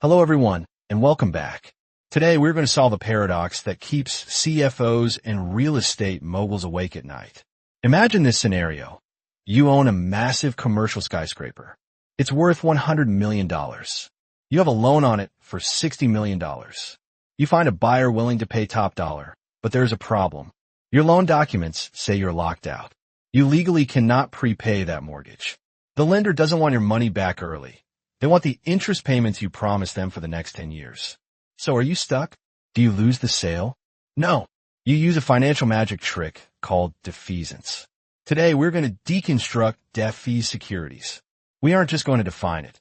Hello everyone, and welcome back. Today we're going to solve a paradox that keeps CFOs and real estate moguls awake at night. Imagine this scenario. You own a massive commercial skyscraper. It's worth $100 million. You have a loan on it for $60 million. You find a buyer willing to pay top dollar, but there's a problem. Your loan documents say you're locked out. You legally cannot prepay that mortgage. The lender doesn't want your money back early. They want the interest payments you promised them for the next 10 years. So are you stuck? Do you lose the sale? No. You use a financial magic trick called Defeasance. Today we're going to deconstruct Defeased Securities. We aren't just going to define it.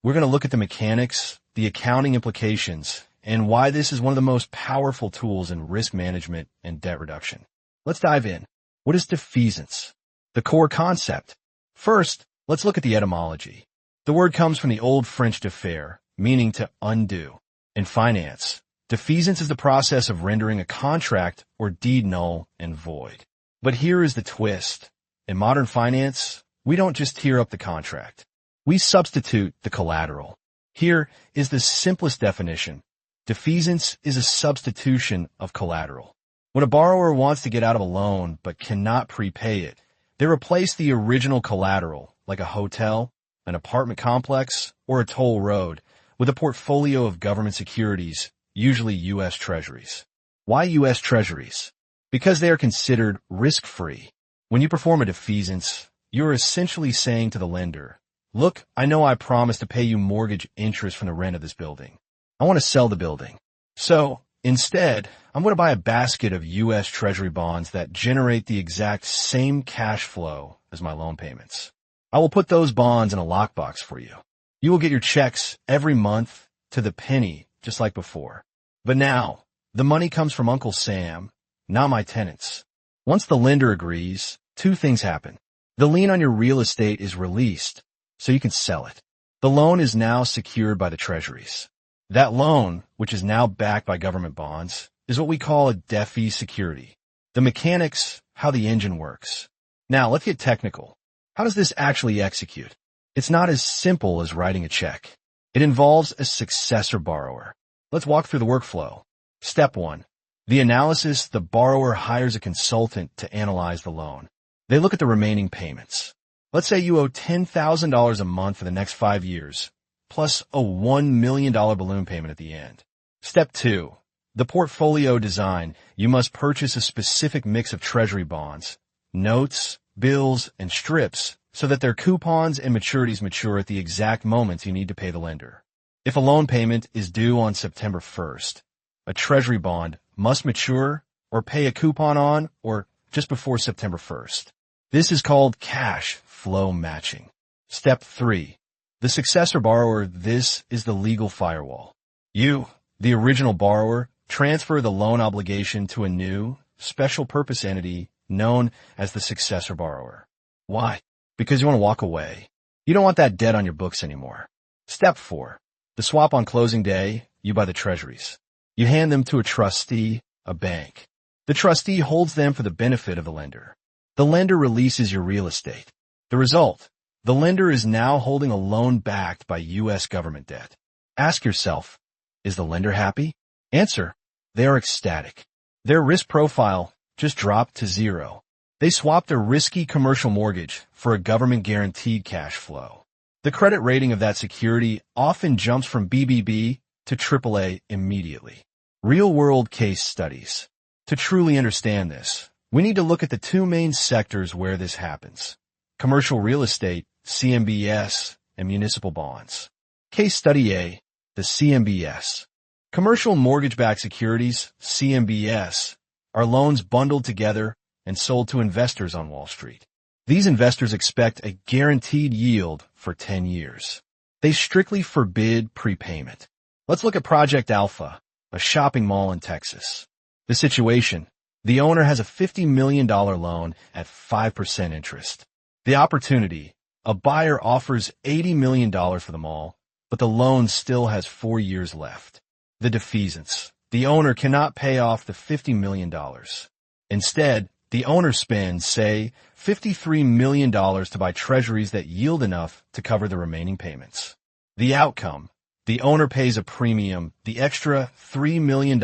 We're going to look at the mechanics, the accounting implications, and why this is one of the most powerful tools in risk management and debt reduction. Let's dive in. What is Defeasance? The core concept. First, let's look at the etymology. The word comes from the old French defaire, meaning to undo. In finance, defeasance is the process of rendering a contract or deed null and void. But here is the twist. In modern finance, we don't just tear up the contract. We substitute the collateral. Here is the simplest definition. Defeasance is a substitution of collateral. When a borrower wants to get out of a loan but cannot prepay it, they replace the original collateral, like a hotel, an apartment complex, or a toll road, with a portfolio of government securities, usually U.S. Treasuries. Why U.S. Treasuries? Because they are considered risk-free. When you perform a defeasance, you are essentially saying to the lender, look, I know I promised to pay you mortgage interest from the rent of this building. I want to sell the building. So, instead, I'm going to buy a basket of U.S. Treasury bonds that generate the exact same cash flow as my loan payments. I will put those bonds in a lockbox for you. You will get your checks every month to the penny, just like before. But now, the money comes from Uncle Sam, not my tenants. Once the lender agrees, two things happen. The lien on your real estate is released, so you can sell it. The loan is now secured by the treasuries. That loan, which is now backed by government bonds, is what we call a Defeased security. The mechanics, how the engine works. Now, let's get technical. How does this actually execute? It's not as simple as writing a check. It involves a successor borrower. Let's walk through the workflow. Step 1. The analysis. The borrower hires a consultant to analyze the loan. They look at the remaining payments. Let's say you owe $10,000 a month for the next 5 years, plus a $1 million balloon payment at the end. Step 2. The portfolio design. You must purchase a specific mix of treasury bonds, notes, bills, and strips so that their coupons and maturities mature at the exact moments you need to pay the lender. If a loan payment is due on September 1st, a treasury bond must mature or pay a coupon on or just before September 1st. This is called cash flow matching. Step 3. The successor borrower. This is the legal firewall. You, the original borrower, transfer the loan obligation to a new, special purpose entity known as the successor borrower. Why? Because you want to walk away. You don't want that debt on your books anymore. Step 4. The swap on closing day. You buy the treasuries. You hand them to a trustee, a bank. The trustee holds them for the benefit of the lender. The lender releases your real estate. The result: the lender is now holding a loan backed by U.S. government debt. Ask yourself, is the lender happy? Answer: they are ecstatic. Their risk profile just dropped to 0. They swapped a risky commercial mortgage for a government-guaranteed cash flow. The credit rating of that security often jumps from BBB to AAA immediately. Real-world case studies. To truly understand this, we need to look at the two main sectors where this happens: commercial real estate, CMBS, and municipal bonds. Case study A, the CMBS. Commercial mortgage-backed securities, CMBS, are loans bundled together and sold to investors on Wall Street. These investors expect a guaranteed yield for 10 years. They strictly forbid prepayment. Let's look at Project Alpha, a shopping mall in Texas. The situation: the owner has a $50 million loan at 5% interest. The opportunity: a buyer offers $80 million for the mall, but the loan still has 4 years left. The defeasance: the owner cannot pay off the $50 million. Instead, the owner spends, say, $53 million to buy treasuries that yield enough to cover the remaining payments. The outcome: The owner pays a premium, the extra $3 million,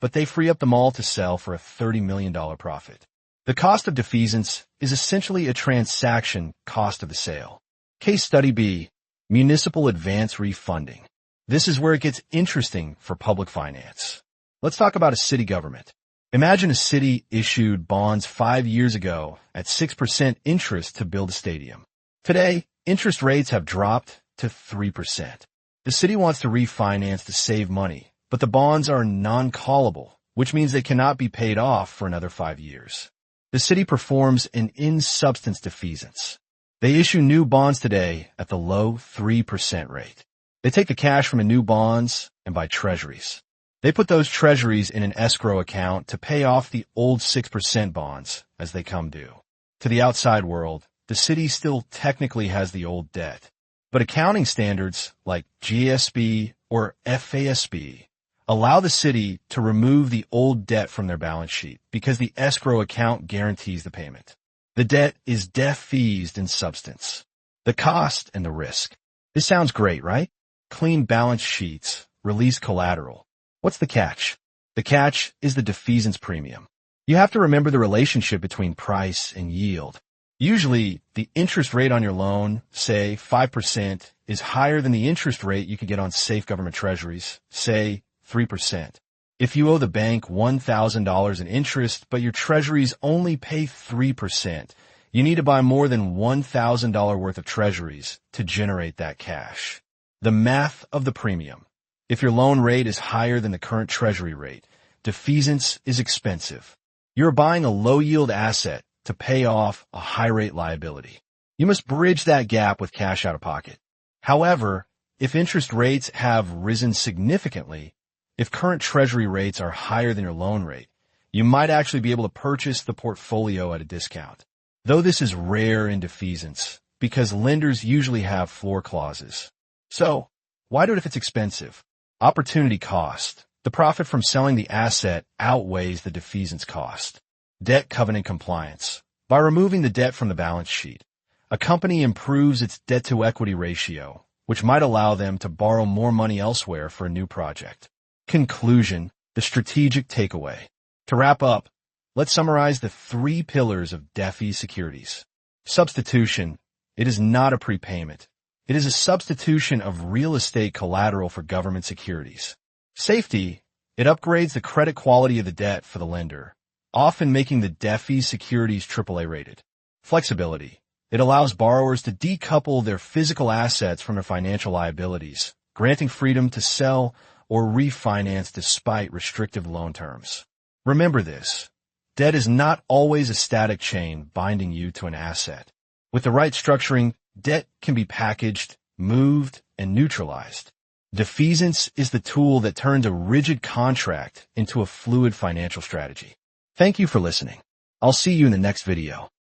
but they free up the mall to sell for a $30 million profit. The cost of defeasance is essentially a transaction cost of the sale. Case Study B, Municipal Advance Refunding. This is where it gets interesting for public finance. Let's talk about a city government. Imagine a city issued bonds 5 years ago at 6% interest to build a stadium. Today, interest rates have dropped to 3%. The city wants to refinance to save money, but the bonds are non-callable, which means they cannot be paid off for another 5 years. The city performs an in-substance defeasance. They issue new bonds today at the low 3% rate. They take the cash from the new bonds and buy treasuries. They put those treasuries in an escrow account to pay off the old 6% bonds as they come due. To the outside world, the city still technically has the old debt. But accounting standards like GSB or FASB allow the city to remove the old debt from their balance sheet because the escrow account guarantees the payment. The debt is defeased in substance. The cost and the risk. This sounds great, right? Clean balance sheets, release collateral. What's the catch? The catch is the defeasance premium. You have to remember the relationship between price and yield. Usually, the interest rate on your loan, say 5%, is higher than the interest rate you could get on safe government treasuries, say 3%. If you owe the bank $1,000 in interest, but your treasuries only pay 3%, you need to buy more than $1,000 worth of treasuries to generate that cash. The math of the premium. If your loan rate is higher than the current treasury rate, defeasance is expensive. You're buying a low-yield asset to pay off a high-rate liability. You must bridge that gap with cash out of pocket. However, if interest rates have risen significantly, if current treasury rates are higher than your loan rate, you might actually be able to purchase the portfolio at a discount. Though this is rare in defeasance, because lenders usually have floor clauses. So, why do it if it's expensive? Opportunity cost. The profit from selling the asset outweighs the defeasance cost. Debt covenant compliance. By removing the debt from the balance sheet, a company improves its debt-to-equity ratio, which might allow them to borrow more money elsewhere for a new project. Conclusion, the strategic takeaway. To wrap up, let's summarize the 3 pillars of Defeased Securities. Substitution. It is not a prepayment. It is a substitution of real estate collateral for government securities. Safety. It upgrades the credit quality of the debt for the lender, often making the Defeased Securities AAA-rated. Flexibility. It allows borrowers to decouple their physical assets from their financial liabilities, granting freedom to sell or refinance despite restrictive loan terms. Remember this. Debt is not always a static chain binding you to an asset. With the right structuring, debt can be packaged, moved, and neutralized. Defeasance is the tool that turns a rigid contract into a fluid financial strategy. Thank you for listening. I'll see you in the next video.